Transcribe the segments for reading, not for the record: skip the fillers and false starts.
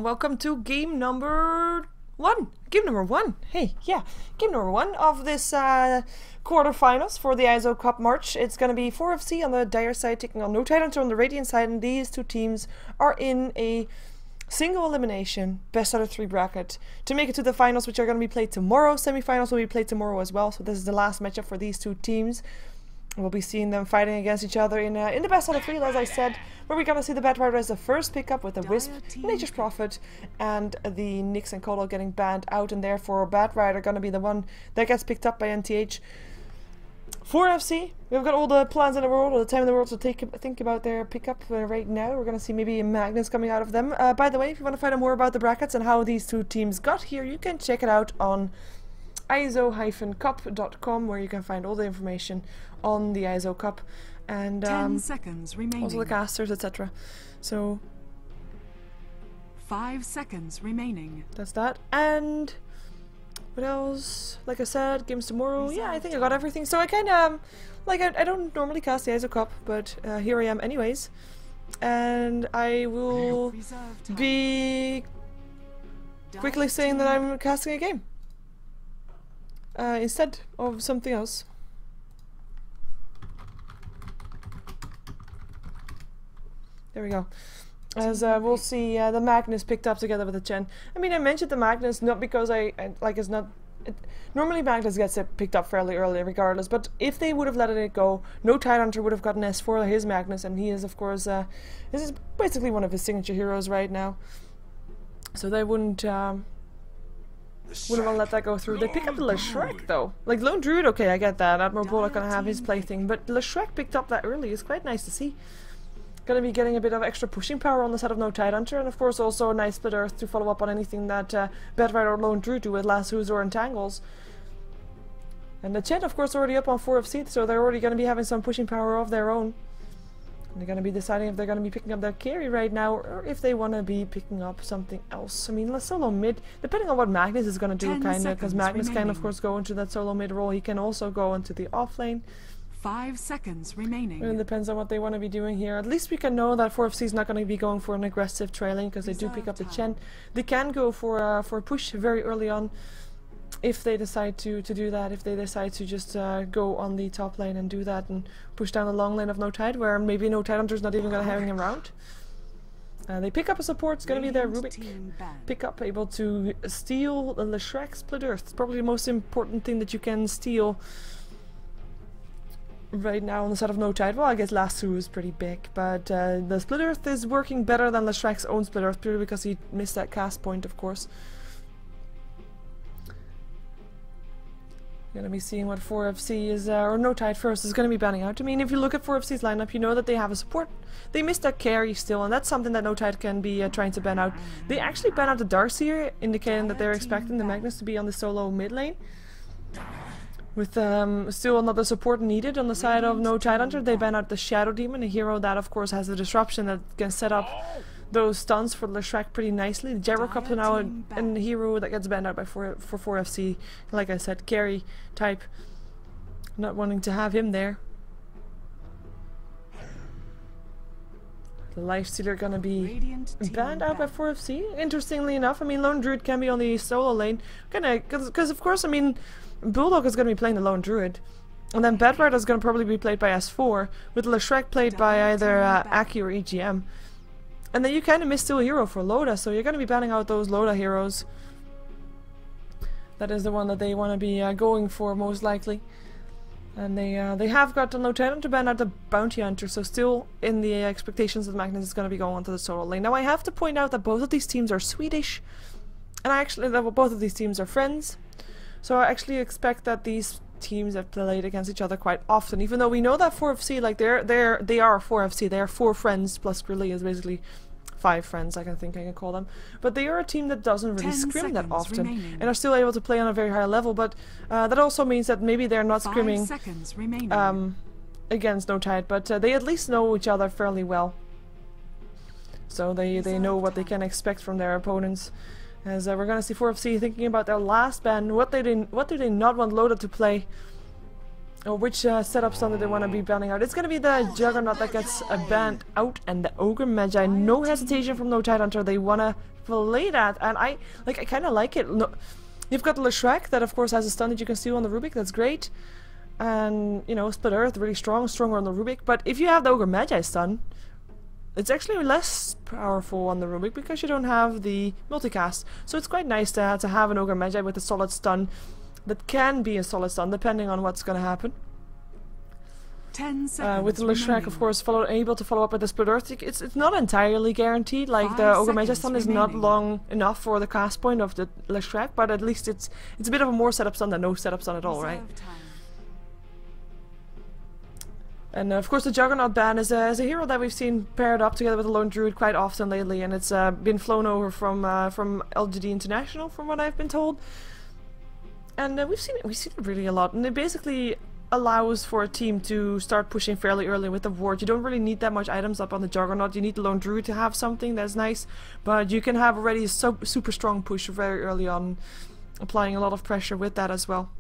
welcome to game number one. Hey, yeah, game number one of this quarterfinals for the Eizo Cup March. It's going to be 4FC on the Dire side taking on Tidehunter on the Radiant side, and these two teams are in a single elimination best out of 3 bracket to make it to the finals, which are going to be played tomorrow. Semi-finals will be played tomorrow as well, so this is the last matchup for these two teams. We'll be seeing them fighting against each other in the best out of 3, as I said, where we're going to see the Badrider as the first pickup with the Wisp, Nature's Prophet, and the Nyx and Kodo getting banned out, and therefore Badrider going to be the one that gets picked up by NTH. 4FC, we've got all the plans in the world, all the time in the world to think about their pickup right now. We're going to see maybe a Magnus coming out of them. By the way, if you want to find out more about the brackets and how these two teams got here, you can check it out on Eizo-Cup.com, where you can find all the information on the Eizo Cup and 10 seconds remaining. Also the casters, etc. So 5 seconds remaining. That's that. And what else? Like I said, games tomorrow. Yeah, I think I got everything. So I kind of like I don't normally cast the Eizo Cup, but here I am anyways, and I will be quickly saying that I'm casting a game instead of something else. There we go. As we'll see the Magnus picked up together with the Chen. I mean, I mentioned the Magnus not because it's not... normally Magnus gets it picked up fairly early regardless, but if they would have let it go, no Tidehunter would have gotten S4 his Magnus, and he is of course, this is basically one of his signature heroes right now. So they wouldn't want to let that go through. They pick up the Leshrac though. Like Lone Druid, okay, I get that. Admiral Bullock gonna have his plaything, but Leshrac picked up that early is quite nice to see. Gonna be getting a bit of extra pushing power on the side of no Tidehunter, and of course also a nice split earth to follow up on anything that Badrider or Lone Druid do with lassos or entangles. And the Chen of course already up on 4FC, so they're already gonna be having some pushing power of their own. And they're gonna be deciding if they're gonna be picking up their carry right now, or if they wanna be picking up something else. I mean, let's solo mid, depending on what Magnus is gonna do, kinda, because Magnus can of course go into that solo mid role. He can also go into the off lane. 5 seconds remaining. It depends on what they want to be doing here. At least we can know that 4FC is not going to be going for an aggressive trailing, because they do pick up the Chen. They can go for a push very early on if they decide to do that. If they decide to just go on the top lane and do that and push down the long lane of no Tide, where maybe no Tidehunter's not even going to hang around. They pick up a support. It's going to be their Rubik pick up, able to steal the Leshrac Split Earth. It's probably the most important thing that you can steal right now on the side of no Tide. Well, I guess Lasso is pretty big, but the Split Earth is working better than Leshrac's own Split Earth, purely because he missed that cast point, of course. Gonna be seeing what 4FC is, or no Tide first, is gonna be banning out. I mean, if you look at 4FC's lineup, you know that they have a support. They missed that carry still, and that's something that no Tide can be trying to ban out. They actually ban out the Darkseer, indicating that they're expecting the Magnus to be on the solo mid lane. With still another support needed on the side of no Tidehunter, they ban out the Shadow Demon, a hero that of course has a disruption that can set up those stuns for Leshrac pretty nicely. The Gyro Cup is now a hero that gets banned out by for 4FC. Like I said, carry type. Not wanting to have him there. The Lifestealer gonna be banned out by 4FC. Interestingly enough, I mean, Lone Druid can be on the solo lane. Because of course, I mean, Bulldog is going to be playing the Lone Druid, and then Badrider is going to probably be played by S4, with Leshrac played by either Aki or EGM. And then you kind of miss still a hero for Loda, so you're going to be banning out those Loda heroes. That is the one that they want to be going for most likely. And they have got the Lieutenant to ban out the Bounty Hunter, so still in the expectations that Magnus is going to be going onto the solo lane. Now I have to point out that both of these teams are Swedish, and both of these teams are friends. So I actually expect that these teams have played against each other quite often, even though we know that 4FC, like they are 4FC, they are 4 friends, plus Grilly is basically 5 friends, I think I can call them. But they are a team that doesn't really scrim that often, and are still able to play on a very high level, but that also means that maybe they're not scrimming against no Tide, but they at least know each other fairly well. So they know what they can expect from their opponents. As we're gonna see 4FC thinking about their last ban. What do they not want Loda to play? or which setup stun that they want to be banning out. It's going to be the Juggernaut that gets banned out, and the Ogre Magi. No hesitation from no Tidehunter. They want to play that, and I kind of like it. No, you've got the Leshrac that of course has a stun that you can steal on the Rubik. That's great, and you know, Split Earth really stronger on the Rubik. But if you have the Ogre Magi stun, it's actually less powerful on the Rubik because you don't have the multicast. So it's quite nice to have an Ogre Magi with a solid stun that can be a solid stun depending on what's going to happen. 10 seconds with the Leshrac, of course, able to follow up with the Split Earth. It's not entirely guaranteed. Like the Ogre Magi stun is not long enough for the cast point of the Leshrac, but at least it's a bit of a more setup stun than no setup stun at all, right? And of course the Juggernaut ban is a hero that we've seen paired up together with the Lone Druid quite often lately, and it's been flown over from LGD International, from what I've been told. And we've seen it really a lot, and it basically allows for a team to start pushing fairly early with the ward. You don't really need that much items up on the Juggernaut. You need the Lone Druid to have something that's nice, but you can have already a super strong push very early on, applying a lot of pressure with that as well.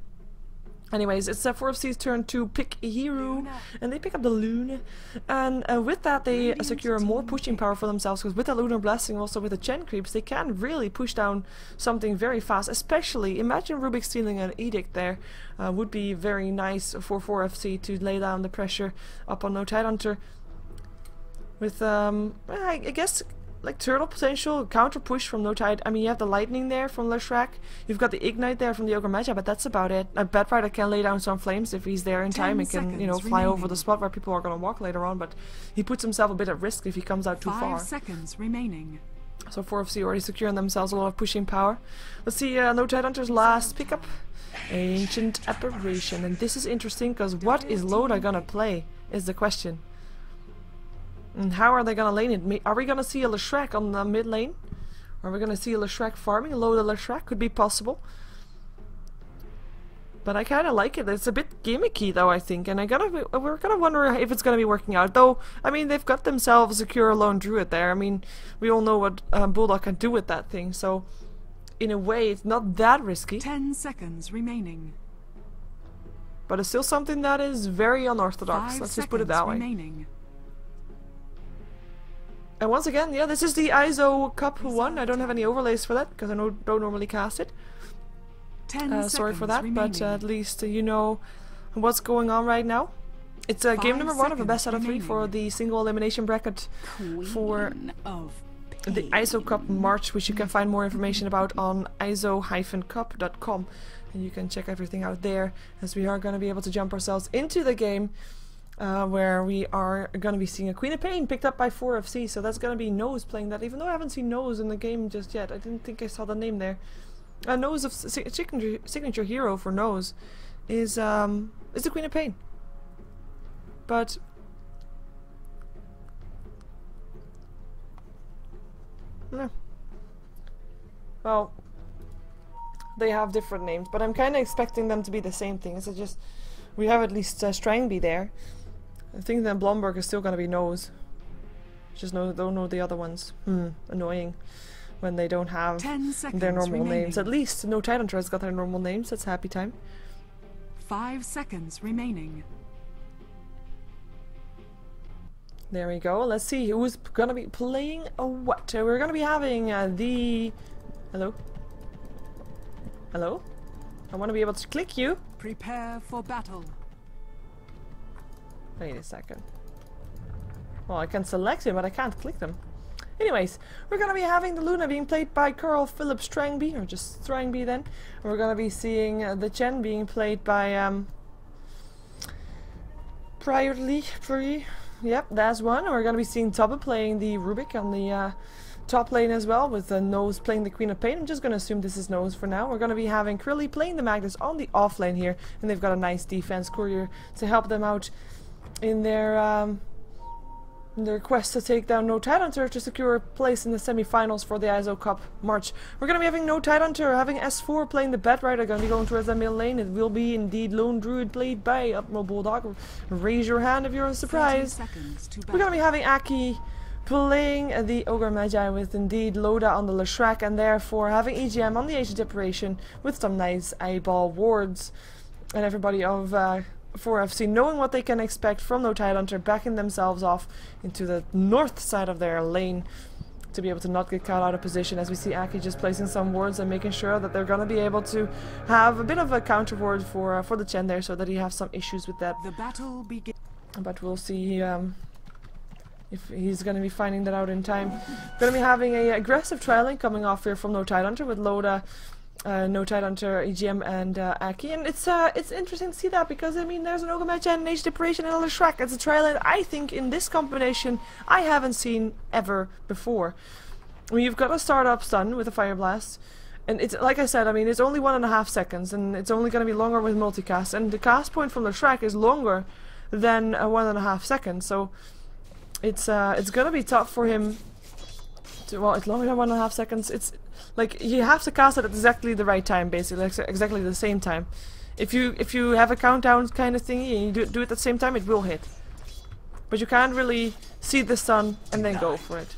Anyways, it's 4FC's turn to pick a hero, and they pick up the Luna, and with that they secure more pushing power for themselves, because with the Lunar Blessing, also with the Chen creeps, they can really push down something very fast. Especially, imagine Rubik stealing an Edict there, would be very nice for 4FC to lay down the pressure up on no Tidehunter. With, I guess, like turtle potential, counter push from no Tide. I mean, you have the lightning there from Leshrac. You've got the ignite there from the Ogre Magi, but that's about it. A Bat Rider can lay down some flames if he's there in time. He can, you know, fly over the spot where people are going to walk later on, but he puts himself a bit at risk if he comes out too far. 5 seconds remaining. So 4FC already securing themselves a lot of pushing power. Let's see no Tidehunter's last pickup. Ancient Apparition. And this is interesting because what is Loda gonna play is the question. And how are they gonna lane it? Are we gonna see a Leshrac on the mid lane? Are we gonna see a Leshrac farming? Loda Leshrac could be possible. But I kinda like it. It's a bit gimmicky though, I think. And we're gonna wonder if it's gonna be working out. Though, I mean, they've got themselves a secure Lone Druid there. I mean, we all know what Bulldog can do with that thing. So, in a way, it's not that risky. 10 seconds remaining. But it's still something that is very unorthodox. Let's just put it that way. Remaining. And once again, yeah, this is the Eizo Cup 1. I don't have any overlays for that because I don't normally cast it. Sorry for that, but at least you know what's going on right now. It's game number 1 of a best out of 3 for the single elimination bracket for the Eizo Cup March, which you can find more information about on eizo-cup.com. And you can check everything out there, as we are going to be able to jump ourselves into the game. Where we are going to be seeing a Queen of Pain picked up by 4FC, so that's going to be Nose playing that, even though I haven't seen Nose in the game just yet. I didn't think I saw the name there. Nose of signature hero for Nose is the Queen of Pain. But no. Well, they have different names, but I'm kind of expecting them to be the same thing. It's just we have at least Strangby there. I think that Blomberg is still going to be Nose. Just don't know the other ones. Annoying when they don't have their normal names. At least no Tidehunter has got their normal names. That's happy time. 5 seconds remaining. There we go. Let's see who's going to be playing what. We're going to be having the... Hello? Hello? I want to be able to click you. Prepare for battle. Wait a second. Well, I can select him, but I can't click them. Anyways, we're going to be having the Luna being played by Carl Philip Strangby, or just Strangby then. And we're going to be seeing the Chen being played by Yep, that's one. And we're going to be seeing Tobbe playing the Rubik on the top lane as well, with Nose playing the Queen of Pain. I'm just going to assume this is Nose for now. We're going to be having Krilly playing the Magnus on the off lane here, and they've got a nice defense courier to help them out in their quest to take down no Tidehunter to secure a place in the semi-finals for the Eizo Cup March. We're going to be having no Tidehunter, having S4 playing the Bat Rider, going to be going towards the middle lane. It will be indeed Lone Druid played by Admiral Bulldog. Raise your hand if you're surprised. We're going to be having Aki playing the Ogre Magi with indeed Loda on the Leshrac, and therefore having EGM on the Ancient Apparition with some nice eyeball wards. And everybody of for FC, knowing what they can expect from no Tidehunter, backing themselves off into the north side of their lane to be able to not get caught out of position, as we see Aki just placing some wards and making sure that they're going to be able to have a bit of a counter ward for the Chen there, so that he has some issues with that. The battle begins. But we'll see if he's going to be finding that out in time. Going to be having a aggressive trialing coming off here from no Tidehunter with Loda, no Tidehunter, EGM, and Aki, and it's interesting to see that, because I mean there's an Ogre Match and an Age Deprivation and another Shrek. It's a trial that I think in this combination I haven't seen ever before. I mean, you've got a startup stun with a Fire Blast, and it's like I said, I mean it's only 1.5 seconds, and it's only going to be longer with multicast, and the cast point from the Shrek is longer than 1.5 seconds, so it's going to be tough for him to, well, it's longer than 1.5 seconds. It's like you have to cast it at exactly the right time, basically, exactly the same time. If you have a countdown kind of thingy and you do it at the same time, it will hit. But you can't really see the stun and then go for it.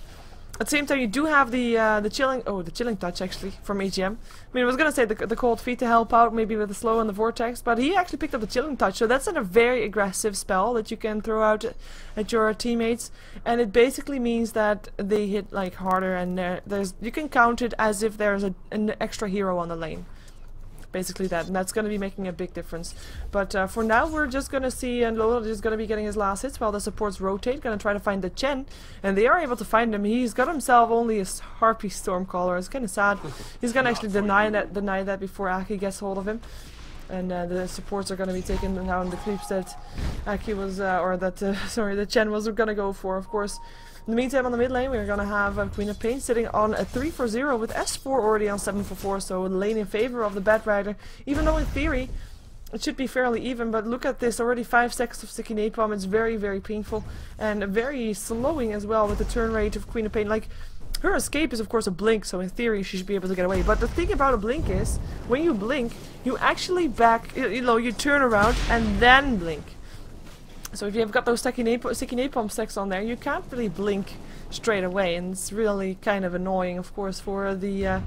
At the same time, you do have the chilling touch actually from EGM. I mean, I was gonna say the cold feet to help out, maybe with the slow and the vortex, but he actually picked up the chilling touch, so that's a very aggressive spell that you can throw out at your teammates, and it basically means that they hit like harder, and you can count it as if there's an extra hero on the lane. Basically that, and that's going to be making a big difference. But for now, we're just going to see, and Lola is going to be getting his last hits while the supports rotate, going to try to find the Chen, and they are able to find him. He's got himself only a Harpy Stormcaller. It's kind of sad. He's going to actually deny that before Aki gets hold of him, and the supports are going to be taking down the creeps that Aki was, sorry, the Chen was going to go for, of course. In the meantime, on the mid lane, we're going to have Queen of Pain sitting on a 3-4-0 with S4 already on 7-4-4, so lane in favor of the Bat Rider, even though in theory it should be fairly even. But look at this, already 5 seconds of Sticky Napalm. It's very, very painful and very slowing as well with the turn rate of Queen of Pain. Like, her escape is of course a blink, so in theory she should be able to get away. But the thing about a blink is, when you blink, you actually you turn around and then blink. So if you've got those sticky napalm stacks on there, you can't really blink straight away, and it's really kind of annoying, of course, for the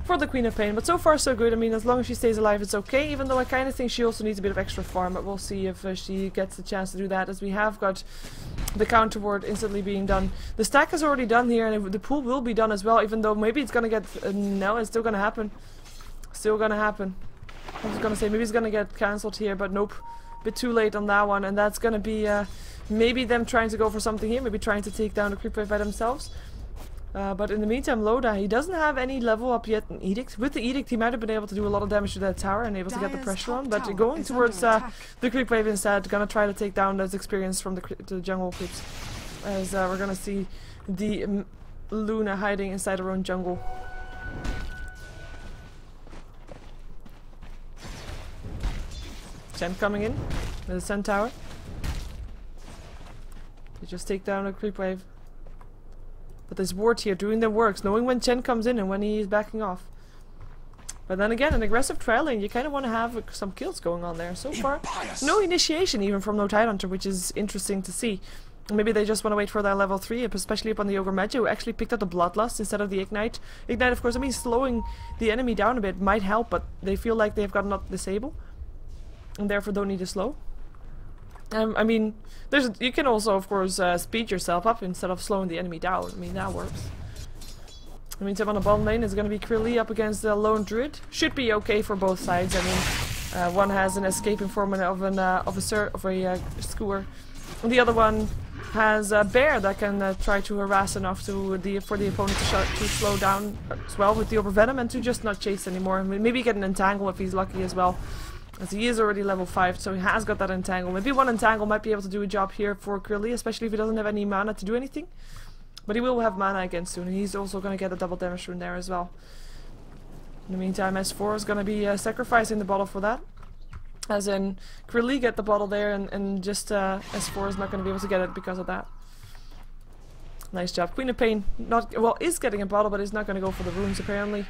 Queen of Pain. But so far so good. I mean, as long as she stays alive, it's okay. Even though I kind of think she also needs a bit of extra farm, but we'll see if she gets the chance to do that, as we have got the counter ward instantly being done. The stack is already done here, and the pool will be done as well. Even though maybe it's gonna get no, it's still gonna happen. Still gonna happen. I was gonna say maybe it's gonna get cancelled here, but nope. Bit too late on that one, and that's gonna be maybe them trying to go for something here, maybe trying to take down the creep wave by themselves. But in the meantime, Loda, he doesn't have any level up yet in Edict. With the Edict, he might have been able to do a lot of damage to that tower and able to get the pressure on, but going towards the creep wave instead, gonna try to take down those experience from the jungle creeps, as we're gonna see the Luna hiding inside her own jungle. Chen coming in with the Sun Tower. They just take down a creep wave. But this ward here doing the works, knowing when Chen comes in and when he is backing off. But then again, an aggressive trailing, you kind of want to have some kills going on there. So far, no initiation even from no Tidehunter, which is interesting to see. Maybe they just want to wait for that level 3, especially upon the Ogre Magi, who actually picked up the Bloodlust instead of the Ignite. Ignite, of course, I mean, slowing the enemy down a bit might help, but they feel like they've got not disable, and therefore don't need to slow. I mean, you can also, of course, speed yourself up instead of slowing the enemy down. I mean, that works. I mean, on the bottom lane is going to be Krilly up against the Lone Druid. Should be okay for both sides. I mean, one has an escaping form of a skewer, and the other one has a bear that can try to harass enough for the opponent to slow down as well with the Overvenom, and to just not chase anymore. I mean, maybe get an entangle if he's lucky as well, as he is already level 5, so he has got that entangle. Maybe one entangle might be able to do a job here for Krilly, especially if he doesn't have any mana to do anything. But he will have mana again soon, and he's also going to get a double damage rune there as well. In the meantime, S4 is going to be sacrificing the bottle for that. As in, Krilly get the bottle there, and just S4 is not going to be able to get it because of that. Nice job. Queen of Pain is getting a bottle, but is not going to go for the runes apparently.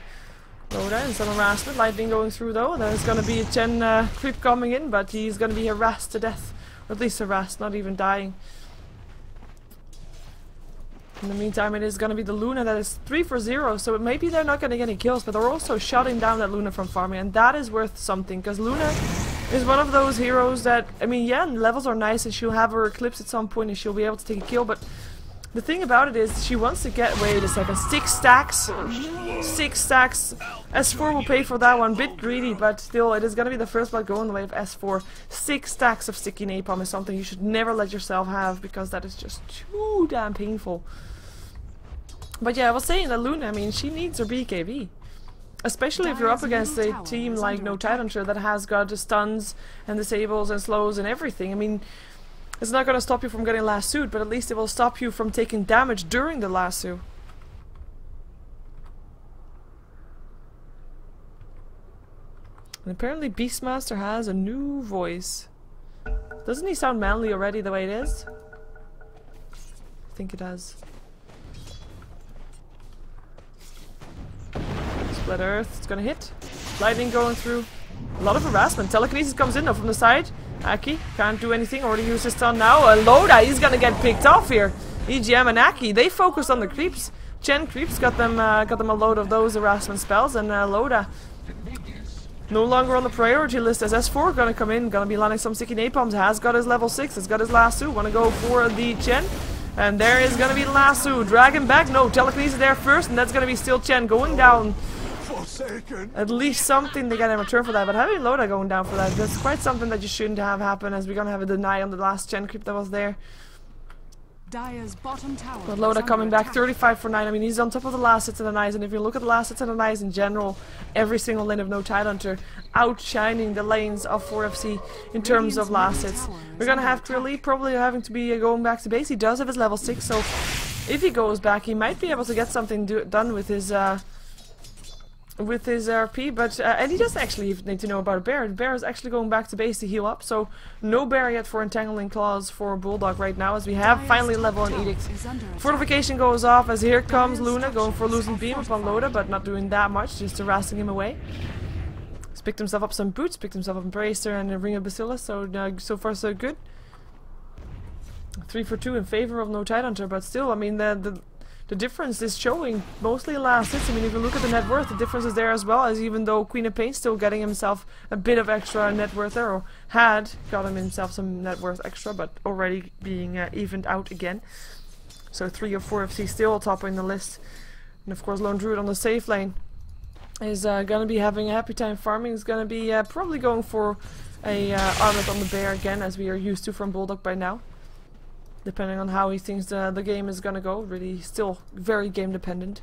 Loda and some harassment. Lightning going through though. There's going to be a Chen creep coming in, but he's going to be harassed to death. Or at least harassed, not even dying. In the meantime, it is going to be the Luna that is 3-for-0, so maybe they're not going to get any kills, but they're also shutting down that Luna from farming, and that is worth something, because Luna is one of those heroes that, I mean, yeah, levels are nice and she'll have her eclipse at some point and she'll be able to take a kill, but the thing about it is she wants to get, wait a second, 6 stacks. 6 stacks. S4 will pay for that one, bit greedy, but still, it is going to be the first blood going the way of S4. 6 stacks of sticky napalm is something you should never let yourself have, because that is just too damn painful. But yeah, I was saying that Luna, I mean, she needs her BKB. Especially if you're up against a team like no Tidehunter that has got the stuns and disables and slows and everything. I mean, it's not going to stop you from getting lassoed, but at least it will stop you from taking damage during the lasso. And apparently Beastmaster has a new voice. Doesn't he sound manly already the way it is? I think it does. Split Earth, it's gonna hit. Lightning going through. A lot of harassment. Telekinesis comes in though from the side. Aki can't do anything, already used his stun now. Loda, he's gonna get picked off here. EGM and Aki, they focused on the creeps. Chen creeps got them a load of those harassment spells, and Loda no longer on the priority list as S4 gonna come in, gonna be landing some sticky napalms. Has got his level 6, has got his lasso. Wanna go for the Chen. And there is gonna be the lasso. Dragon back, no, telekinesis there first, and that's gonna be still Chen going down. At least something they get in return for that, but having Loda going down for that, that's quite something that you shouldn't have happen, as we're gonna have a deny on the last Chen creep that was there. Dire's bottom tower. But Loda coming back 35 for 9. I mean, he's on top of the last hits and the knives, and if you look at the last hits and the knives in general, every single lane of no Tidehunter outshining the lanes of 4FC in terms of last hits. We're gonna have Krilly probably having to be going back to base. He does have his level 6, so if he goes back, he might be able to get something done with his RP, but and he doesn't actually need to know about a bear. The bear is actually going back to base to heal up, so no bear yet for Entangling Claws for Bulldog right now, as we have finally level an Edict. Fortification goes off as here comes Luna going for a losing beam upon Loda, but not doing that much, just harassing him away. He's picked himself up some boots, picked himself up a bracer and a ring of Bacillus, so so far so good. 3 for 2 in favor of no Tidehunter, but still, I mean, the difference is showing mostly last hits. I mean, if you look at the net worth, the difference is there as well, as even though Queen of Pain's still getting himself a bit of extra net worth there, or had gotten himself some net worth extra, but already being evened out again. So 3 or 4 FC still topping the list. And of course Lone Druid on the safe lane is gonna be having a happy time farming. Is gonna be probably going for a Armored on the Bear again, as we are used to from Bulldog by now. Depending on how he thinks the game is gonna go. Really still very game dependent.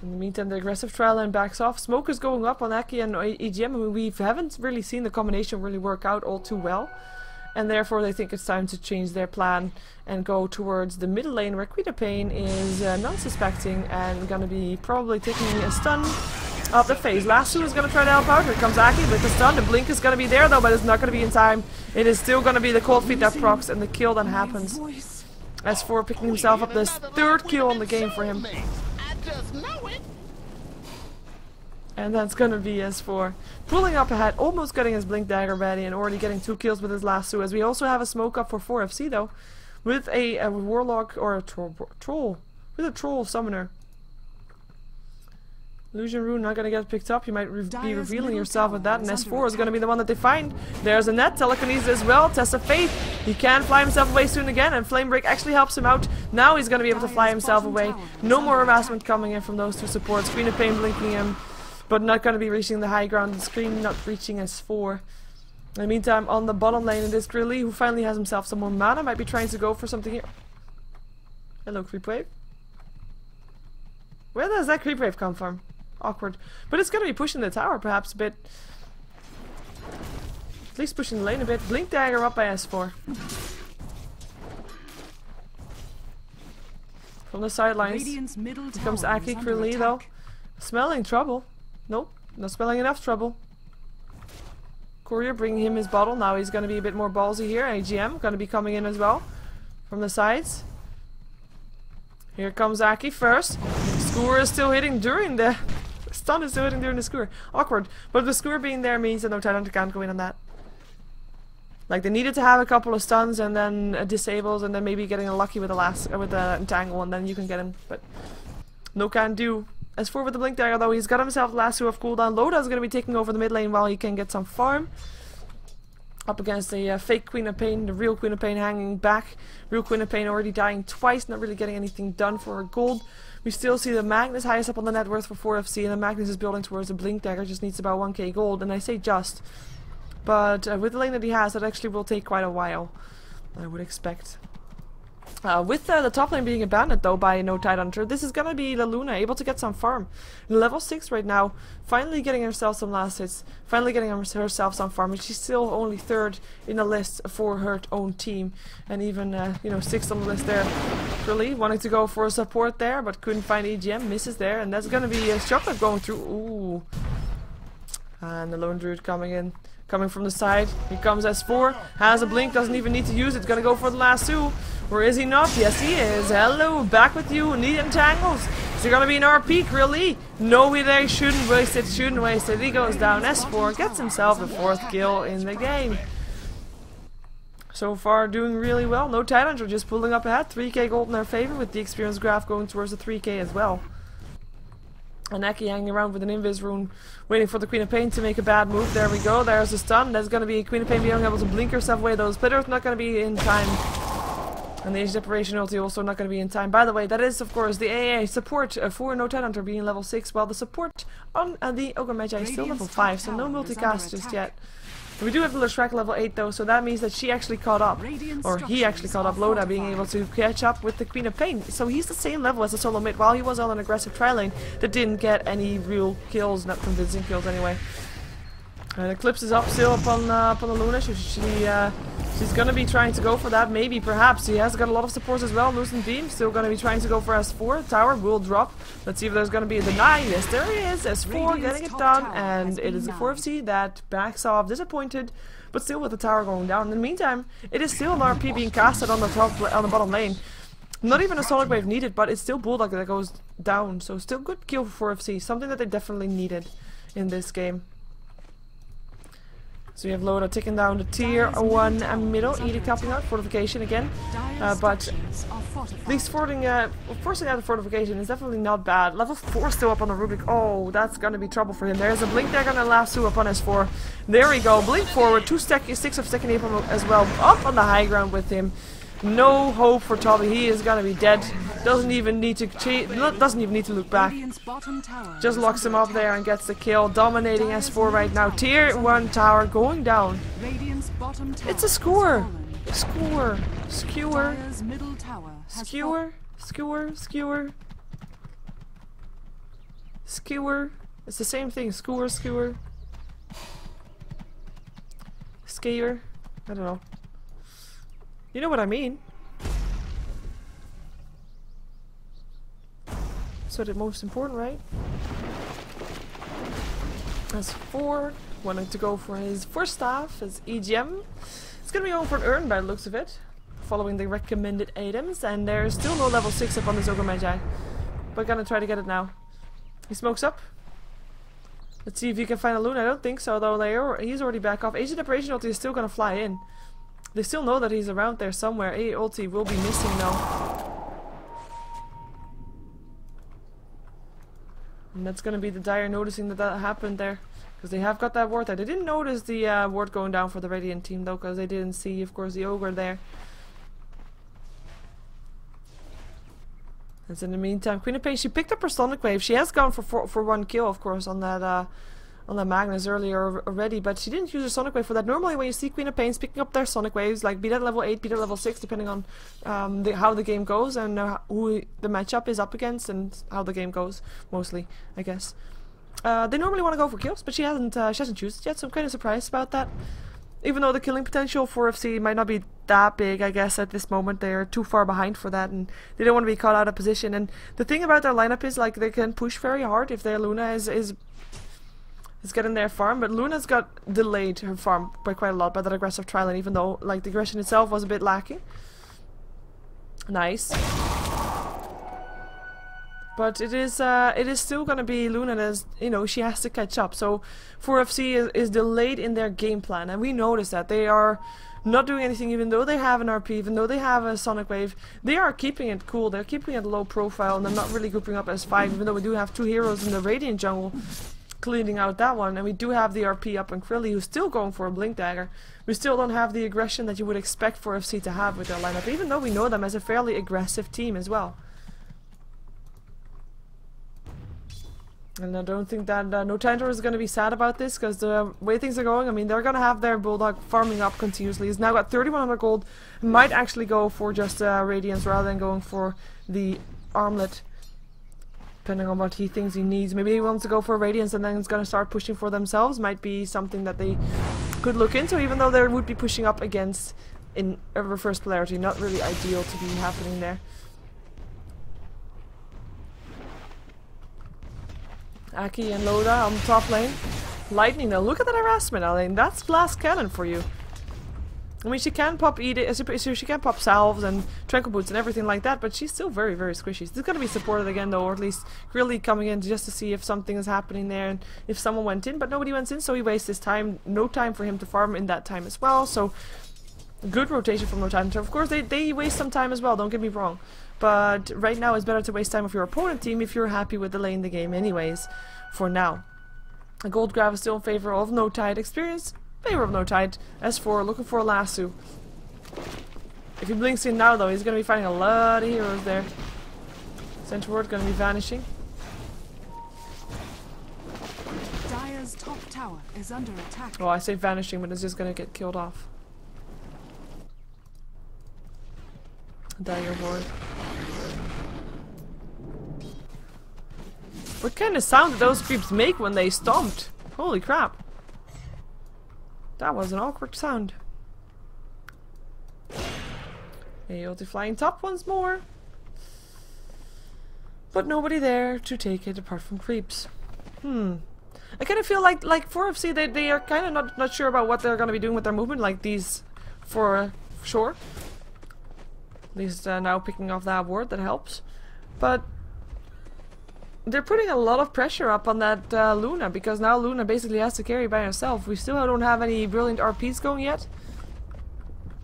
In the meantime, the aggressive trial line backs off. Smoke is going up on Aki and EGM. I mean, we haven't really seen the combination really work out all too well. And therefore they think it's time to change their plan and go towards the middle lane, where Queen of Pain is non-suspecting and gonna be probably taking a stun up the face. Lasso is gonna try to help out. Here comes Aki with the stun. The blink is gonna be there though, but it's not gonna be in time. It is still gonna be the cold feet that procs and the kill that happens. S4 picking himself up this 3rd kill on the game for him. And that's gonna be S4 pulling up ahead, almost getting his blink dagger ready and already getting 2 kills with his lasso, as we also have a smoke up for 4FC though, with a warlock or a troll with a troll summoner. Illusion Rune not gonna get picked up. You might be revealing yourself with that, and S4 is gonna be the one that they find. There's a net, telekinesis as well, test of faith. He can fly himself away soon again, and Flame Break actually helps him out. Now he's gonna be able to fly himself away. No more harassment coming in from those 2 supports. Queen of Pain blinking him, but not gonna be reaching the high ground. The screen not reaching S4. In the meantime, on the bottom lane, it is Grilly, who finally has himself some more mana. Might be trying to go for something here. Hello, Creep Wave. Where does that Creep Wave come from? Awkward. But it's gonna be pushing the tower perhaps a bit. At least pushing the lane a bit. Blink dagger up by S4. From the sidelines. Here comes Aki Krilly though. Smelling trouble. Nope, not smelling enough trouble. Courier bringing him his bottle. Now he's gonna be a bit more ballsy here. AGM gonna be coming in as well. From the sides. Here comes Aki first. Skewer is still hitting during the... Stun is still hitting during the skewer. Awkward. But the skewer being there means that no Tidehunter can't go in on that. Like, they needed to have a couple of stuns and then disables and then maybe getting a lucky with the entangle, and then you can get him. But no can do. S4 with the blink dagger though. He's got himself lasso of cooldown. Loda's going to be taking over the mid lane while he can get some farm. Up against the fake Queen of Pain, the real Queen of Pain hanging back. Real Queen of Pain already dying twice, not really getting anything done for her gold. We still see the Magnus highest up on the net worth for 4FC, and the Magnus is building towards the blink dagger, just needs about 1k gold, and I say just. But with the lane that he has, that actually will take quite a while, I would expect. With the top lane being abandoned though by no Tidehunter, this is gonna be La Luna able to get some farm. Level 6 right now, finally getting herself some last hits, finally getting herself some farm, and she's still only 3rd in the list for her own team, and even you know, 6th on the list there. Really wanting to go for a support there, but couldn't find EGM, misses there, and that's gonna be a chocolate going through. Ooh, and the lone druid coming in. Coming from the side, here comes S4, has a blink, doesn't even need to use it, gonna go for the lasso. Or is he not? Yes he is. Hello, back with you, need entangles. Is there gonna be an R-peak, really? No, they shouldn't waste it, He goes down, S4 gets himself the 4th kill in the game. So far doing really well, no Tidehunter just pulling up ahead, 3k gold in their favor with the experience graph going towards the 3k as well. And Aki hanging around with an invis rune, waiting for the Queen of Pain to make a bad move. There we go, there's a stun. There's going to be Queen of Pain being able to blink herself away. Those splitters not going to be in time. And the Age Separation ulti also not going to be in time. By the way, that is of course the AA support for no Tidehunter being level 6, while the support on the Ogre Magi is still level 5, so no multicast just yet. We do have the Leshrac level 8 though, so that means that she actually caught up, or he actually caught up, Loda being able to catch up with the Queen of Pain. So he's the same level as the solo mid, while he was on an aggressive tri lane that didn't get any real kills, not convincing kills anyway. Eclipse is up still up on the Luna, so she's gonna be trying to go for that, maybe, perhaps. He has got a lot of supports as well. Loosened Beam, still gonna be trying to go for S4. Tower will drop. Let's see if there's gonna be a deny. Yes, there he is. S4 getting it done, and it is a 4FC that backs off, disappointed, but still with the tower going down. In the meantime, it is still an RP being casted on the bottom lane. Not even a Sonic Wave needed, but it's still Bulldog that goes down, so still good kill for 4FC, something that they definitely needed in this game. So we have Loda taking down the tier 1 and middle, Edict helping out, fortification again, but at least forcing out the fortification is definitely not bad. Level 4 still up on the Rubik. Oh, that's gonna be trouble for him. There's a blink dagger and a lasso up on S4. There we go, blink forward, 6 of second April as well, up on the high ground with him. No hope for Toby, he is gonna be dead. Doesn't even need to look back. Just locks him up there and gets the kill, dominating S4 right now. Tier 1 tower going down. It's a skewer. Skewer. Skewer. Skewer. Skewer. Skewer. Skewer. It's the same thing. Skewer. Skewer. Skewer. I don't know. You know what I mean. So the most important, right? As 4, wanting to go for his first staff, his EGM. It's gonna be going for an urn by the looks of it, following the recommended items, and there's still no level 6 up on this Ogre Magi. But gonna try to get it now. He smokes up. Let's see if he can find a Luna. I don't think so though, he's already back off. Age Separation ulti is still gonna fly in. They still know that he's around there somewhere. A ulti will be missing now. And that's gonna be the Dire noticing that happened there. Because they have got that ward there. They didn't notice the ward going down for the Radiant team though, because they didn't see, of course, the Ogre there. And in the meantime, Queen of Pain, she picked up her Sonic Wave. She has gone for 1 kill, of course, on that Magnus earlier already, but she didn't use her Sonic Wave for that. Normally when you see Queen of Pains picking up their Sonic Waves, like be that level 8, be that level 6, depending on how the game goes and who the matchup is up against and how the game goes, mostly, I guess. They normally want to go for kills, but she hasn't chosen it yet, so I'm kind of surprised about that. Even though the killing potential for FC might not be that big, I guess, at this moment. They're too far behind for that, and they don't want to be caught out of position. And the thing about their lineup is, like, they can push very hard if their Luna is getting their farm, but Luna's got delayed her farm by quite a lot by that aggressive tri lane, even though, like, the aggression itself was a bit lacking. Nice. But it is still gonna be Luna as, you know, she has to catch up. So 4FC is delayed in their game plan, and we notice that they are not doing anything, even though they have an RP, even though they have a Sonic Wave. They are keeping it cool, they're keeping it low profile, and they're not really grouping up as 5, even though we do have 2 heroes in the Radiant jungle cleaning out that one, and we do have the RP up on Krilly, who's still going for a Blink Dagger. We still don't have the aggression that you would expect 4FC to have with their lineup, even though we know them as a fairly aggressive team as well. And I don't think that No Tidehunter is going to be sad about this, because the way things are going, I mean, they're going to have their Bulldog farming up continuously. He's now got 3100 gold, might actually go for just Radiance rather than going for the Armlet, depending on what he thinks he needs. Maybe he wants to go for Radiance and then he's going to start pushing for themselves. Might be something that they could look into, even though they would be pushing up against in a reverse polarity. Not really ideal to be happening there. Aki and Loda on the top lane. Lightning now. Look at that harassment, Elaine. That's glass cannon for you. I mean, she can pop she can pop salves and tranquil boots and everything like that, but she's still very, very squishy. This is going to be supported again, though, or at least really coming in just to see if something is happening there and if someone went in, but nobody went in, so he wastes his time. No time for him to farm in that time as well, so good rotation from No Tidehunter. Of course, they waste some time as well, don't get me wrong. But right now it's better to waste time with your opponent team if you're happy with the lane the game anyways, for now. A gold grab is still in favor of No Tide. Experience, favor of No Tide. S4, looking for a lasso. If he blinks in now though, he's going to be fighting a lot of heroes there. Central ward going to be vanishing. Dire's top tower is under attack. Well, I say vanishing, but it's just going to get killed off. Dire ward. What kind of sound did those creeps make when they stomped? Holy crap. That was an awkward sound. Ulti flying top once more. But nobody there to take it apart from creeps. I kind of feel like 4FC, they are kind of not sure about what they're going to be doing with their movement, like these for sure. At least now picking off that ward, that helps. But they're putting a lot of pressure up on that Luna, because now Luna basically has to carry by herself. We still don't have any brilliant RPs going yet,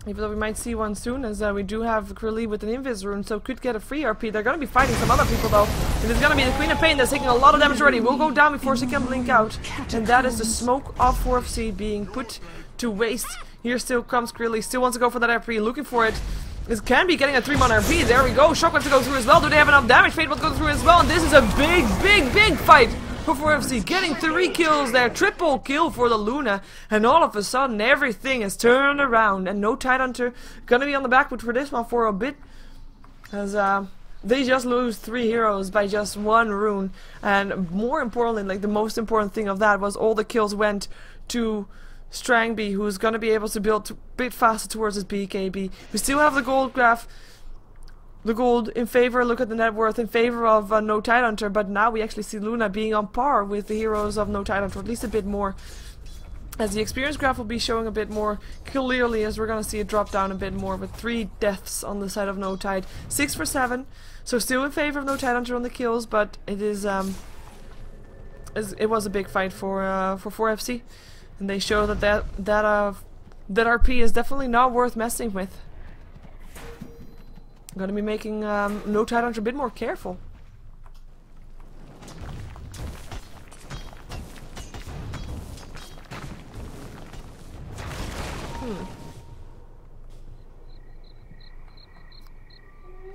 even though we might see one soon, as we do have Krilly with an Invis rune, so could get a free RP. They're going to be fighting some other people though, and it's going to be the Queen of Pain that's taking a lot of damage already. Will go down before she can blink out, and that is the smoke of 4FC being put to waste. Here still comes Krilly, still wants to go for that RP, looking for it. This can be getting a 3-mana RP. There we go. Shockwave to go through as well. Do they have enough damage? Fate will go through as well. And this is a big fight for 4FC. Getting 3 kills there. Triple kill for the Luna. And all of a sudden, everything is turned around. And No Tidehunter gonna be on the back foot for this one for a bit. As they just lose 3 heroes by just 1 rune. And more importantly, like the most important thing of that was all the kills went to Strangby, who's going to be able to build a bit faster towards his BKB. We still have the gold graph, the gold in favor, look at the net worth, in favor of No Tidehunter, but now we actually see Luna being on par with the heroes of No Tidehunter, at least a bit more. As the experience graph will be showing a bit more clearly, as we're going to see it drop down a bit more, with 3 deaths on the side of No Tide. 6 for 7, so still in favor of No Tidehunter on the kills, but it is it was a big fight for 4FC. And they show that RP is definitely not worth messing with. I'm gonna be making No Tidehunter a bit more careful.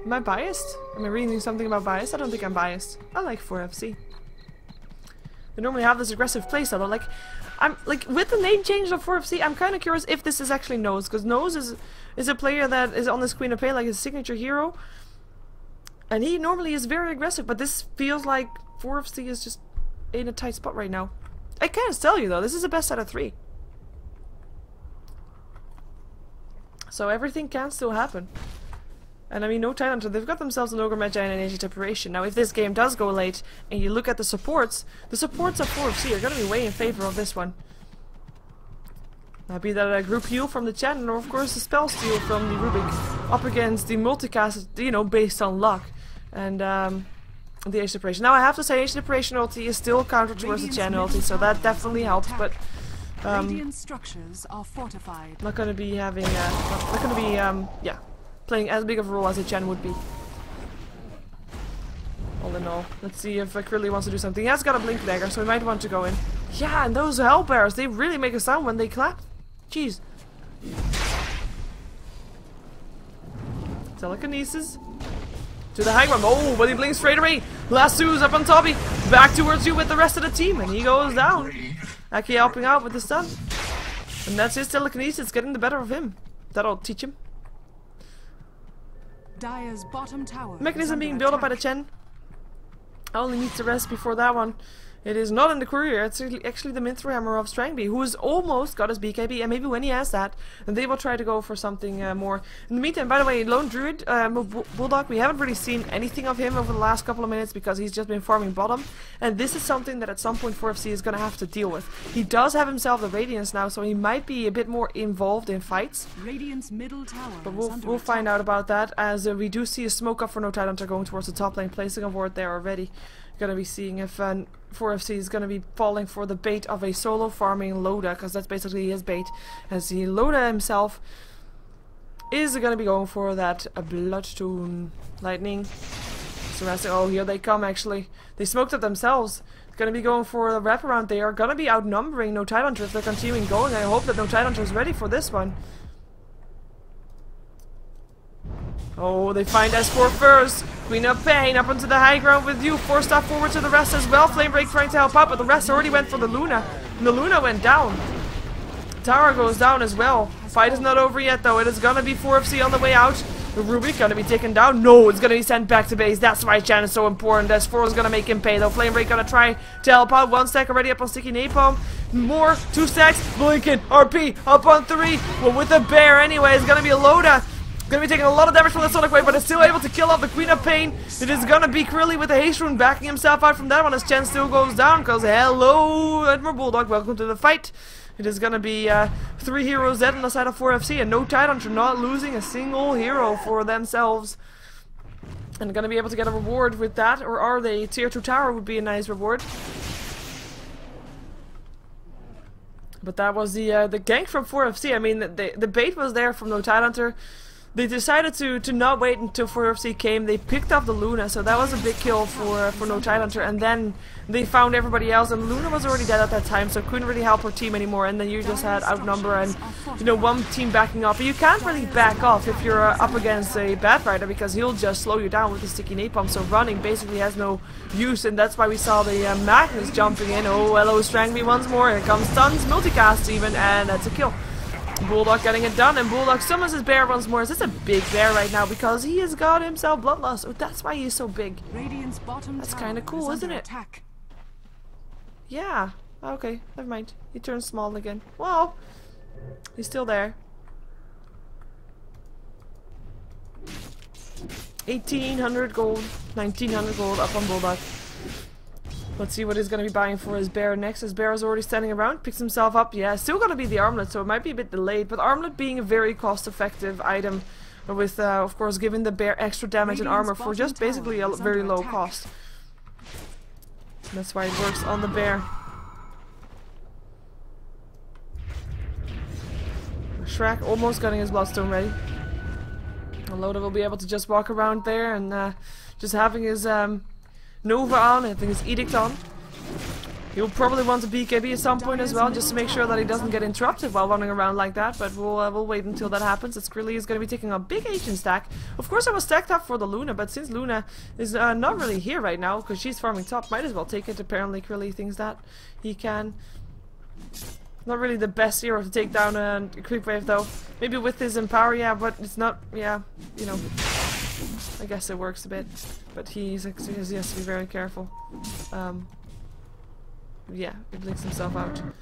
Am I biased? Am I reading something about bias? I don't think I'm biased. I like 4FC. They normally have this aggressive playstyle, like I'm like with the name change of 4FC, I'm kind of curious if this is actually Nose, because Nose is a player that is on this Queen of Pain, like his signature hero, and he normally is very aggressive, but this feels like 4FC is just in a tight spot right now. I can't tell you though, this is the best out of 3. So everything can still happen. And I mean, No Tidehunter, they've got themselves an Ogre Magi and an Ancient Preparation. Now, if this game does go late, and you look at the supports of 4FC are going to be way in favor of this one. Now, be that a group heal from the Chen, or of course a spell steal from the Rubik, up against the multicast, you know, based on luck. And the Age Separation. Now I have to say Age Separation ulti is still counter towards the Chen ulti, so that definitely helps, but Radiant structures are fortified. not gonna be having not gonna be yeah, playing as big of a role as a Chen would be. All in all, let's see if Krilly wants to do something. He has got a blink dagger, so he might want to go in. Yeah, and those hellbears, they really make a sound when they clap. Jeez. Telekinesis. To the high ground. Oh, but he blinks straight away. Lasso's up on Toby. Back towards you with the rest of the team, and he goes down. Aki helping out with the stun. And that's his telekinesis getting the better of him. That'll teach him. Dire's bottom tower. Mechanism being built up by the Chen. Only needs to rest before that one. It is not in the courier, it's actually the Minthra Hammer of Strangby, who has almost got his BKB, and maybe when he has that, then they will try to go for something more. In the meantime, by the way, Lone Druid, Bulldog, we haven't really seen anything of him over the last couple of minutes because he's just been farming bottom, and this is something that at some point 4FC is going to have to deal with. He does have himself the Radiance now, so he might be a bit more involved in fights. Radiant's middle tower But we'll find out about that, as we do see a smoke up for no Tidehunter going towards the top lane, placing a ward there already. Gonna be seeing if 4FC is gonna be falling for the bait of a solo farming Loda, because that's basically his bait, as the Loda himself is gonna be going for that Bloodstone Lightning. So oh, here they come actually. They smoked it themselves. Gonna be going for the wraparound. They are gonna be outnumbering no Tidehunter if they're continuing going. I hope that no Tidehunter is ready for this one. Oh, they find S4 first. Queen of Pain up onto the high ground with you. 4-star forward to the rest as well. Flamebreak trying to help out, but the rest already went for the Luna. And the Luna went down. Tara goes down as well. Fight is not over yet though. It is gonna be 4FC on the way out. The Rubik gonna be taken down. No, it's gonna be sent back to base. That's why Chan is so important. S4 is gonna make him pay though. Flamebreak gonna try to help out. 1 stack already up on Sticky Napalm. More, 2 stacks. Blinking. RP up on 3. Well, with the bear anyway, it's gonna be a Loda. Gonna be taking a lot of damage from the Sonic Wave, but is still able to kill off the Queen of Pain. It is gonna be Krilly with the Haste Rune backing himself out from that one as Chen still goes down, because hello, Edmure Bulldog, welcome to the fight. It is gonna be 3 heroes dead on the side of 4FC, and no Tidehunter not losing a single hero for themselves. And gonna be able to get a reward with that, or are they? Tier 2 tower would be a nice reward. But that was the gank from 4FC. I mean, the bait was there from no Tidehunter. They decided to not wait until 4FC came. They picked up the Luna, so that was a big kill for no Tidehunter. And then they found everybody else, and Luna was already dead at that time, so couldn't really help her team anymore. And then you just had outnumber and, you know, one team backing up. But you can't really back off if you're up against a Bad Rider, because he'll just slow you down with the Sticky Napalm. So running basically has no use, and that's why we saw the Magnus jumping in. Oh, hello, Strangby once more. Here comes stuns, multicast even, and that's a kill. Bulldog getting it done, and Bulldog summons his bear once more. Is this a big bear right now? Because he has got himself Bloodlust. Oh, that's why he's so big. That's kind of cool, isn't it? Yeah. Okay, never mind. He turns small again. Well, he's still there. 1800 gold, 1900 gold up on Bulldog. Let's see what he's going to be buying for his bear next. His bear is already standing around, picks himself up. Yeah, still going to be the armlet, so it might be a bit delayed. But armlet being a very cost-effective item with, of course, giving the bear extra damage and armor for just basically a very low cost. That's why it works on the bear. Shrek almost getting his Bloodstone ready. Loda will be able to just walk around there and just having his Nova on, I think his Edict on. He'll probably want a BKB at some point as well, just to make sure that he doesn't get interrupted while running around like that, but we'll wait until that happens. As Krilly is going to be taking a big Ancient stack. Of course I was stacked up for the Luna, but since Luna is not really here right now, because she's farming top, might as well take it. Apparently Krilly thinks that he can. Not really the best hero to take down a creep wave though. Maybe with his Empower, yeah, but it's not, yeah, you know. I guess it works a bit, but he has to be very careful. Yeah, he blinks himself out. In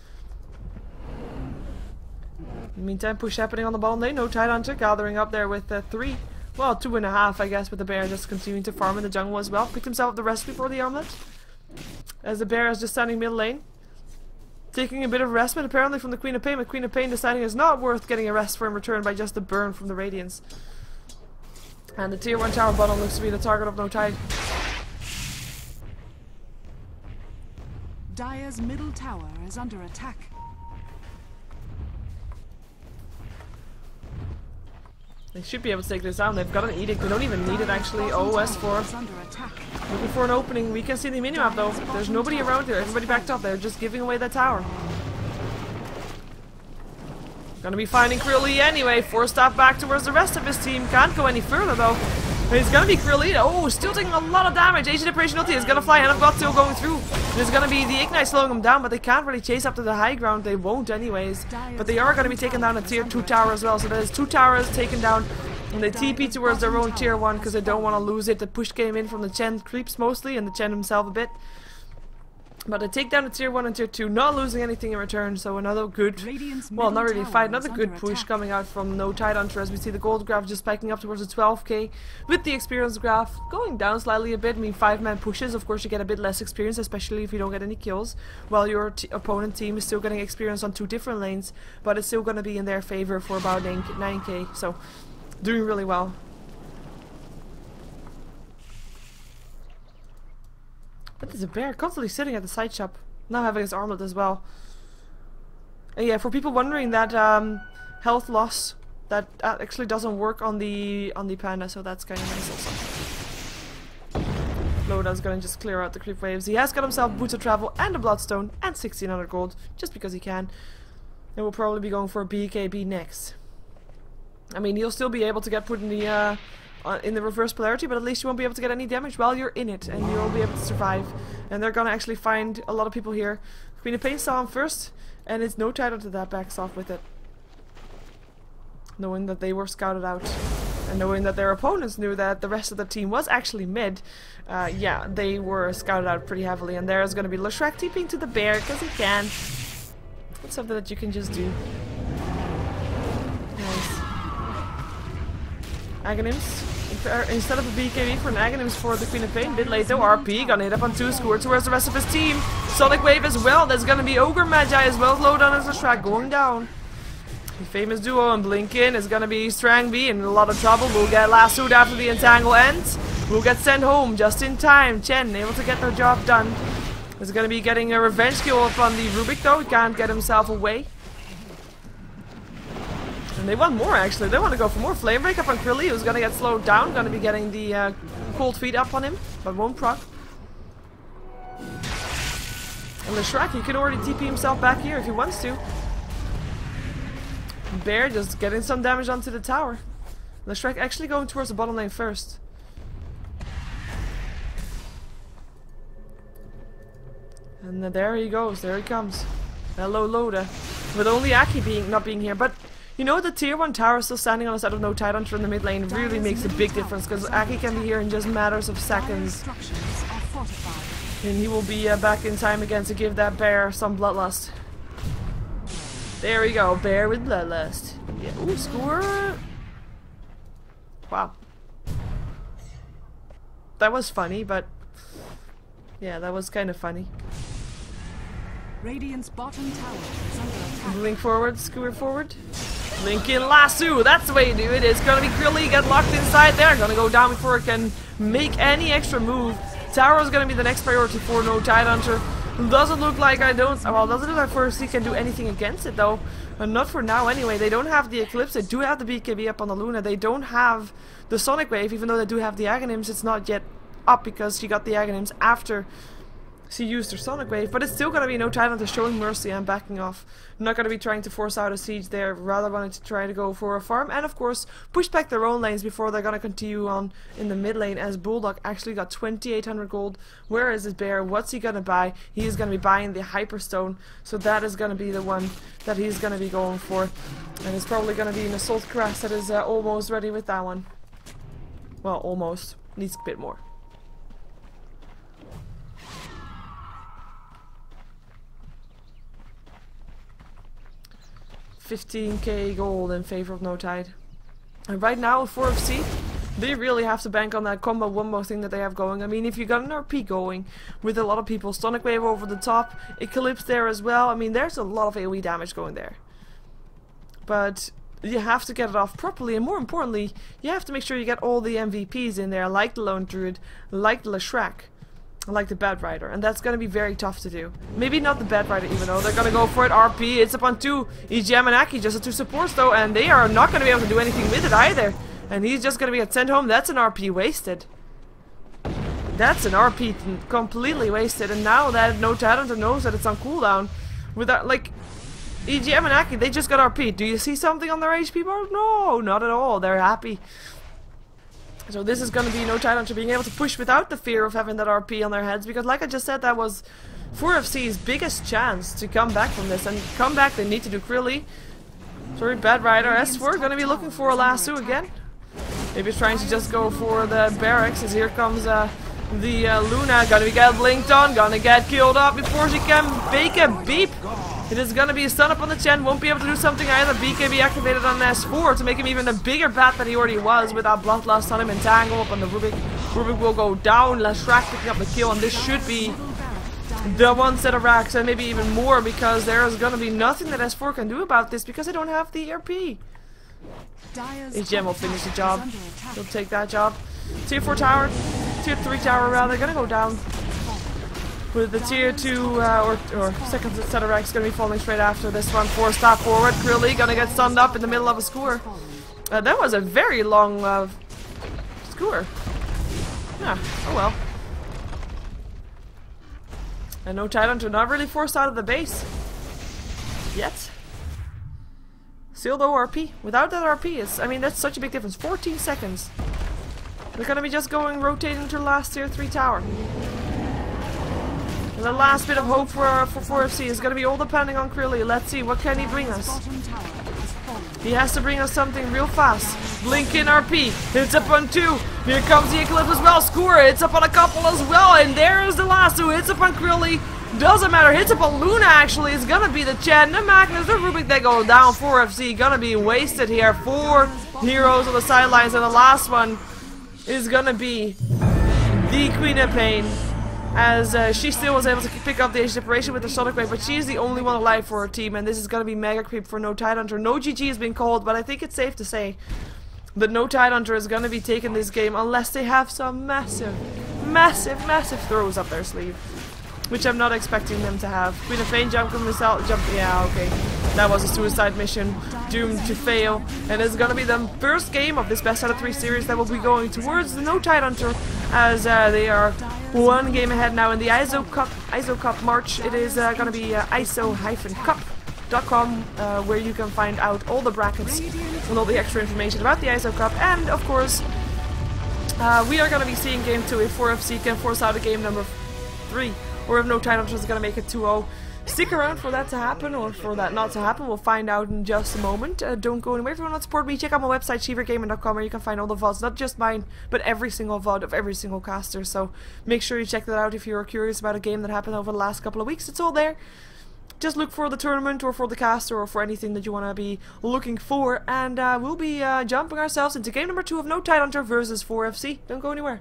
the meantime, push happening on the bottom lane. No Tidehunter gathering up there with 3, well, 2.5, I guess, with the bear just continuing to farm in the jungle as well. Picked himself up the rest before the armlet, as the bear is just standing middle lane, taking a bit of respite apparently from the Queen of Pain. But Queen of Pain deciding it's not worth getting a rest for in return by just the burn from the Radiance. And the tier 1 tower bottom looks to be the target of no Tide. Dire's middle tower is under attack. They should be able to take this down. They've got an edict. They don't even need it actually. Oh, S4. Looking for an opening. We can see the minimap though. There's nobody around here. Everybody backed up. They're just giving away that tower. Gonna be finding Krilly anyway. Forced off back towards the rest of his team. Can't go any further though. It's gonna be Krilly. Oh, still taking a lot of damage. Asian Operation ulti is gonna fly. Hand of God still going through. There's gonna be the Ignite slowing them down, but they can't really chase up to the high ground. They won't anyways. But they are gonna be taking down a tier 2 tower as well. So there's 2 towers taken down. And they TP towards their own tier 1 because they don't want to lose it. The push came in from the Chen creeps mostly, and the Chen himself a bit. But they take down the tier 1 and tier 2, not losing anything in return, so another good, well, not really fight, another good push coming out from no Tidehunter, as we see the gold graph just spiking up towards the 12k, with the experience graph going down slightly a bit. I mean, 5-man pushes, of course you get a bit less experience, especially if you don't get any kills, while your opponent team is still getting experience on 2 different lanes, but it's still going to be in their favor for about 9k, so doing really well. But there's a bear constantly sitting at the side shop, now having his armlet as well. And yeah, for people wondering, that health loss, that actually doesn't work on the panda, so that's kind of nice also. Loda's gonna just clear out the creep waves. He has got himself boots of travel and a bloodstone and 1600 gold, just because he can. And we'll probably be going for a BKB next. I mean, he'll still be able to get put in the reverse polarity, but at least you won't be able to get any damage while you're in it, and you'll be able to survive. And they're gonna actually find a lot of people here. Queen of Pain saw him first, and it's no Tidehunter that backs off with it. Knowing that they were scouted out, and knowing that their opponents knew that the rest of the team was actually mid, yeah, they were scouted out pretty heavily. And there's gonna be Leshrac TPing to the bear, because he can. That's something that you can just do. Nice. Aghanims. Instead of a BKB for an Aghanims for the Queen of Pain. Bit late though. RP gonna hit up on 2 scores. Where's the rest of his team? Sonic Wave as well. There's gonna be Ogre Magi as well. Low down as a track going down. The famous duo and Blinkin is gonna be Strang B in a lot of trouble. We'll get lassoed after the entangle ends. We'll get sent home just in time. Chen able to get their job done. Is gonna be getting a revenge kill up on the Rubik though. He can't get himself away. And they want more actually. They want to go for more flame break up on Krilly, who's gonna get slowed down. Gonna be getting the cold feet up on him, but won't proc. And Leshrac, he can already TP himself back here if he wants to. Bear just getting some damage onto the tower. Leshrac actually going towards the bottom lane first. And there he goes, there he comes. Hello Loda. With only Aki not being here, but you know, the tier 1 tower still standing on the side of no Tidehunter in the mid lane really makes a big difference, because Aki can be here in just matters of seconds. And he will be back in time again to give that bear some bloodlust. There we go, bear with bloodlust. Yeah, ooh, score! Wow. That was funny, but yeah, that was kind of funny. Radiant's bottom tower is under attack. Link forward, skewer forward. Link in lasso, that's the way you do it. It's gonna be Krilly, get locked inside there. Gonna go down before it can make any extra move. Tower is gonna be the next priority for no Tidehunter. Doesn't look like doesn't look like First he can do anything against it though. And not for now anyway. They don't have the Eclipse, they do have the BKB up on the Luna. They don't have the Sonic Wave, even though they do have the Aghanims. It's not yet up because she got the Aghanims after she used her Sonic Wave, but it's still gonna be no Tidehunter showing mercy and backing off. I'm not gonna be trying to force out a siege there, rather wanting to try to go for a farm and of course push back their own lanes before they're gonna continue on in the mid lane, as Bulldog actually got 2800 gold. Where is his bear? What's he gonna buy? He is gonna be buying the Hyperstone, so that is gonna be the one that he's gonna be going for. And it's probably gonna be an Assault Cuirass that is almost ready with that one. Well, almost. Needs a bit more. 15k gold in favor of no Tide. And right now, 4FC, they really have to bank on that combo wombo thing that they have going. I mean, if you got an RP going with a lot of people, Sonic Wave over the top, Eclipse there as well, I mean, there's a lot of AoE damage going there. But you have to get it off properly, and more importantly, you have to make sure you get all the MVPs in there, like the Lone Druid, like the Leshrac. like the Bed Rider, and that's gonna be very tough to do. Maybe not the Bed Rider, even though they're gonna go for it. RP, it's up on 2. EGM and Aki, just the 2 supports though, and they are not gonna be able to do anything with it either. And he's just gonna get sent home. That's an RP wasted. That's an RP completely wasted, and now that no Tidehunter knows that it's on cooldown, without, like, EGM and Aki, they just got RP. Do you see something on their HP bar? No, not at all. They're happy. So this is going to be no Tidehunter being able to push without the fear of having that RP on their heads, because like I just said, that was 4FC's biggest chance to come back from this, and come back they need to do Krilly. Sorry, Bad Rider. S4 going to be looking for a lasso again. Maybe he's trying to just go for the barracks, as here comes the Luna. Gonna get blinked on, gonna get killed up before she can make a beep. It is gonna be a stun up on the Chen, won't be able to do something either. BKB activated on S4 to make him even a bigger bat than he already was with that Bloodlust on him, and Tangle up on the Rubik. Rubik will go down, Lashrak picking up the kill, and this should be the one set of racks, and maybe even more, because there is gonna be nothing that S4 can do about this, because they don't have the RP. HGM will finish the job. He'll take that job. Tier 4 tower, Tier 3 tower rather, gonna go down. With the Tier 2 or second set of racks gonna be falling straight after this one. 4-stop forward, Krilly gonna get stunned up in the middle of a skewer. That was a very long skewer. Yeah, oh well. And no Tidehunter, not really forced out of the base yet. Still though RP. Without that RP, I mean that's such a big difference. 14 seconds. They're gonna be just going rotating to the last Tier 3 tower. And the last bit of hope for 4FC is gonna be all depending on Krilly. Let's see, what can he bring us? He has to bring us something real fast. Blink in RP. Hits up on 2. Here comes the Eclipse as well. Skewer hits up on a couple as well. And there is the lasso. Hits up on Krilly. Doesn't matter. Hits up on Luna actually. It's gonna be the Chen, the Magnus, the Rubik. They go down. 4FC gonna be wasted here. 4 heroes on the sidelines. And the last one is gonna be the Queen of Pain. As she still was able to pick up the Age of Separation with the Sonic Wave, but she's the only one alive for her team, and this is going to be mega creep for no Tidehunter. No GG has been called, but I think it's safe to say that no Tidehunter is going to be taking this game unless they have some massive throws up their sleeve, which I'm not expecting them to have. Queen of Pain jump, yeah, okay. That was a suicide mission, doomed to fail, and it's gonna be the first game of this best out of 3 series that will be going towards the no Tidehunter, as they are 1 game ahead now in the Eizo Cup March. It is gonna be Eizo-Cup.com, where you can find out all the brackets and all the extra information about the Eizo Cup, and of course, we are gonna be seeing game 2 if 4FC can force out a game number 3. Or if no Tidehunter is going to make it 2-0. Stick around for that to happen, or for that not to happen. We'll find out in just a moment. Don't go anywhere. If you want to support me, check out my website, SheeverGaming.com, where you can find all the VODs. Not just mine, but every single VOD of every single caster. So make sure you check that out if you're curious about a game that happened over the last couple of weeks. It's all there. Just look for the tournament, or for the caster, or for anything that you want to be looking for. And we'll be jumping ourselves into game number 2 of no Tidehunter versus 4FC. Don't go anywhere.